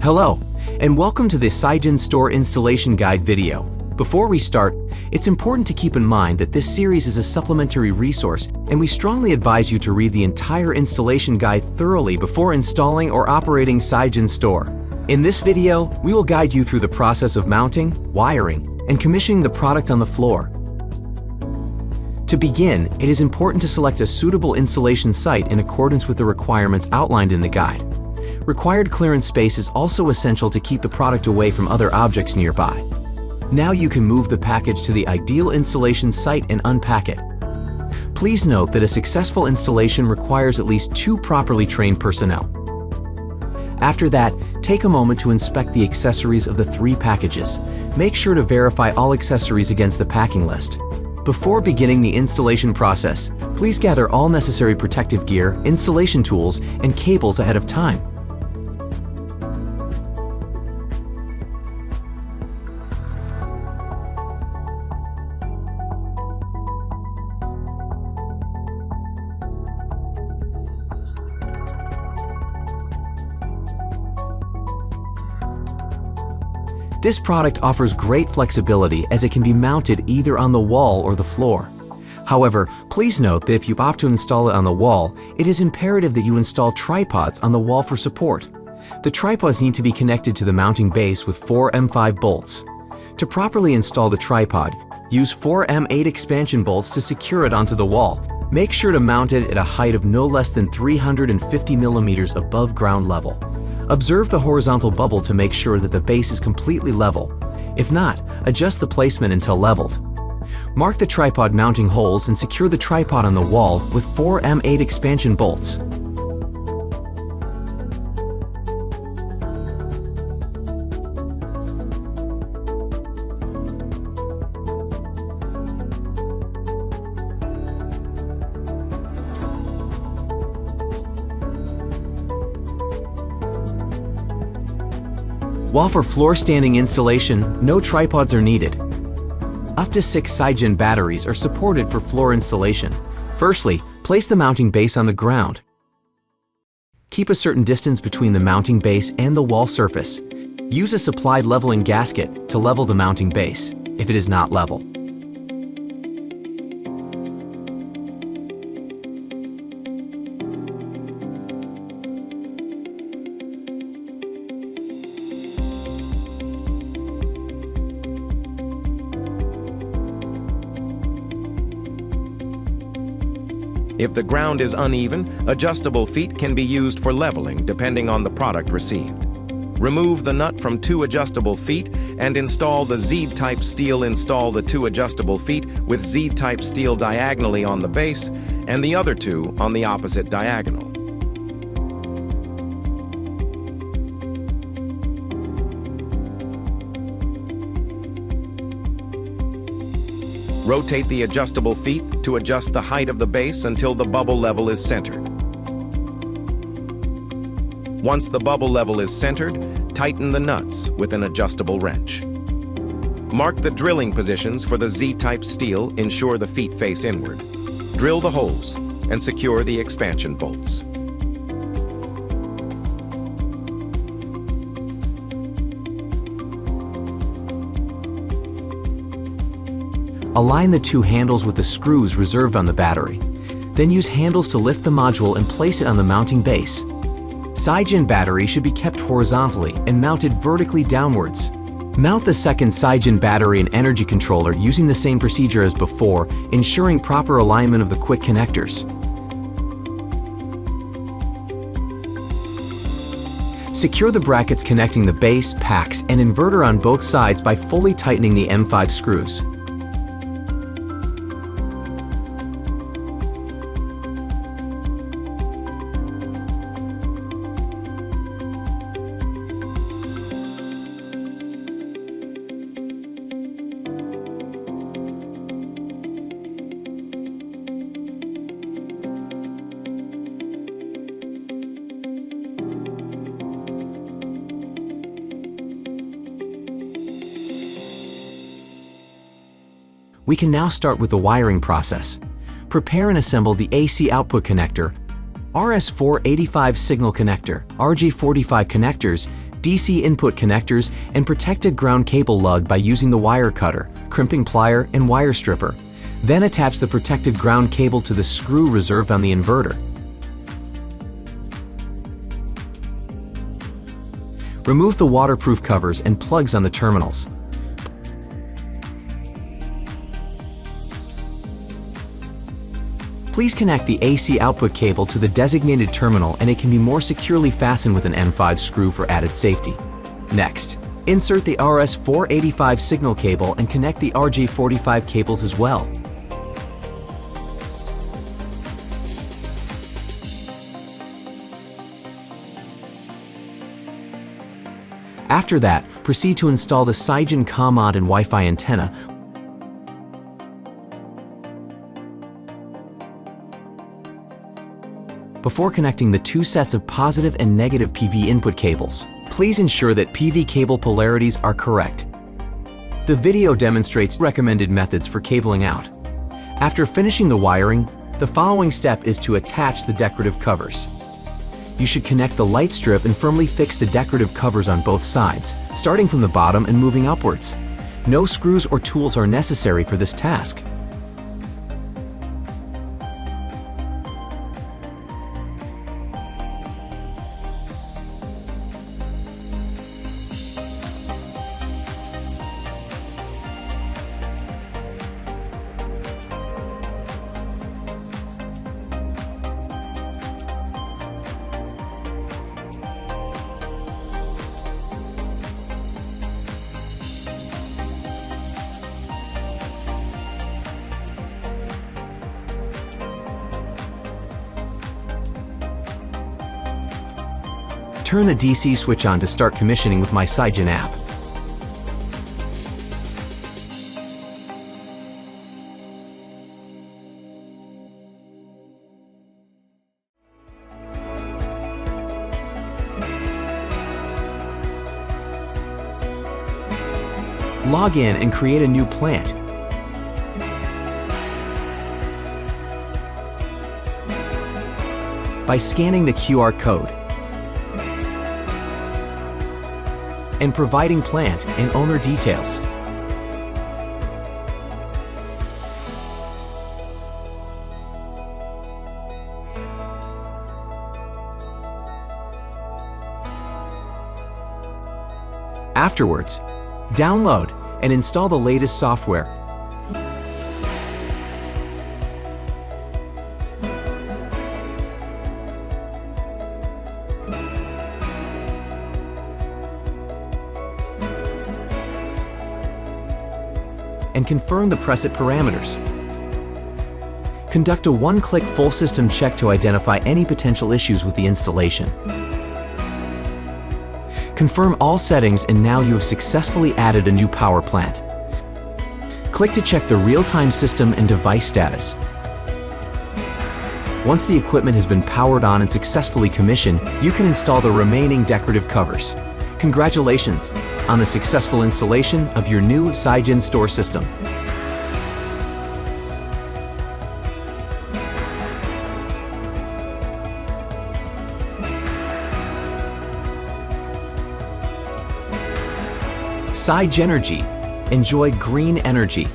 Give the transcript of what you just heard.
Hello, and welcome to the SigenStor installation guide video. Before we start, it's important to keep in mind that this series is a supplementary resource, and we strongly advise you to read the entire installation guide thoroughly before installing or operating SigenStor. In this video, we will guide you through the process of mounting, wiring, and commissioning the product on the floor. To begin, it is important to select a suitable installation site in accordance with the requirements outlined in the guide. Required clearance space is also essential to keep the product away from other objects nearby. Now you can move the package to the ideal installation site and unpack it. Please note that a successful installation requires at least 2 properly trained personnel. After that, take a moment to inspect the accessories of the 3 packages. Make sure to verify all accessories against the packing list. Before beginning the installation process, please gather all necessary protective gear, installation tools, and cables ahead of time. This product offers great flexibility as it can be mounted either on the wall or the floor. However, please note that if you opt to install it on the wall, it is imperative that you install tripods on the wall for support. The tripods need to be connected to the mounting base with 4 M5 bolts. To properly install the tripod, use 4 M8 expansion bolts to secure it onto the wall. Make sure to mount it at a height of no less than 350 millimeters above ground level. Observe the horizontal bubble to make sure that the base is completely level. If not, adjust the placement until leveled. Mark the tripod mounting holes and secure the tripod on the wall with 4 M8 expansion bolts. While for floor standing installation, no tripods are needed. Up to 6 Sigen batteries are supported for floor installation. Firstly, place the mounting base on the ground. Keep a certain distance between the mounting base and the wall surface. Use a supplied leveling gasket to level the mounting base, if it is not level. If the ground is uneven, adjustable feet can be used for leveling depending on the product received. Remove the nut from 2 adjustable feet and install the Z-type steel. Install the 2 adjustable feet with Z-type steel diagonally on the base and the other 2 on the opposite diagonal. Rotate the adjustable feet to adjust the height of the base until the bubble level is centered. Once the bubble level is centered, tighten the nuts with an adjustable wrench. Mark the drilling positions for the Z-type steel. Ensure the feet face inward. Drill the holes and secure the expansion bolts. Align the 2 handles with the screws reserved on the battery. Then use handles to lift the module and place it on the mounting base. Sigen battery should be kept horizontally and mounted vertically downwards. Mount the second Sigen battery and energy controller using the same procedure as before, ensuring proper alignment of the quick connectors. Secure the brackets connecting the base, packs, and inverter on both sides by fully tightening the M5 screws. We can now start with the wiring process. Prepare and assemble the AC output connector, RS485 signal connector, RJ45 connectors, DC input connectors, and protected ground cable lug by using the wire cutter, crimping plier, and wire stripper. Then attach the protected ground cable to the screw reserved on the inverter. Remove the waterproof covers and plugs on the terminals. Please connect the AC output cable to the designated terminal, and it can be more securely fastened with an M5 screw for added safety. Next, insert the RS485 signal cable and connect the RJ45 cables as well. After that, proceed to install the Sigen CommOd and Wi-Fi antenna. Before connecting the two sets of positive and negative PV input cables, please ensure that PV cable polarities are correct. The video demonstrates recommended methods for cabling out. After finishing the wiring, the following step is to attach the decorative covers. You should connect the light strip and firmly fix the decorative covers on both sides, starting from the bottom and moving upwards. No screws or tools are necessary for this task. Turn the DC switch on to start commissioning with my Sigen app. Log in and create a new plant. By scanning the QR code and providing plant and owner details. Afterwards, download and install the latest software. And confirm the preset parameters. Conduct a one-click full system check to identify any potential issues with the installation. Confirm all settings, and now you have successfully added a new power plant. Click to check the real-time system and device status. Once the equipment has been powered on and successfully commissioned, you can install the remaining decorative covers. Congratulations on the successful installation of your new SigenStor system. SiGenergy. Enjoy green energy.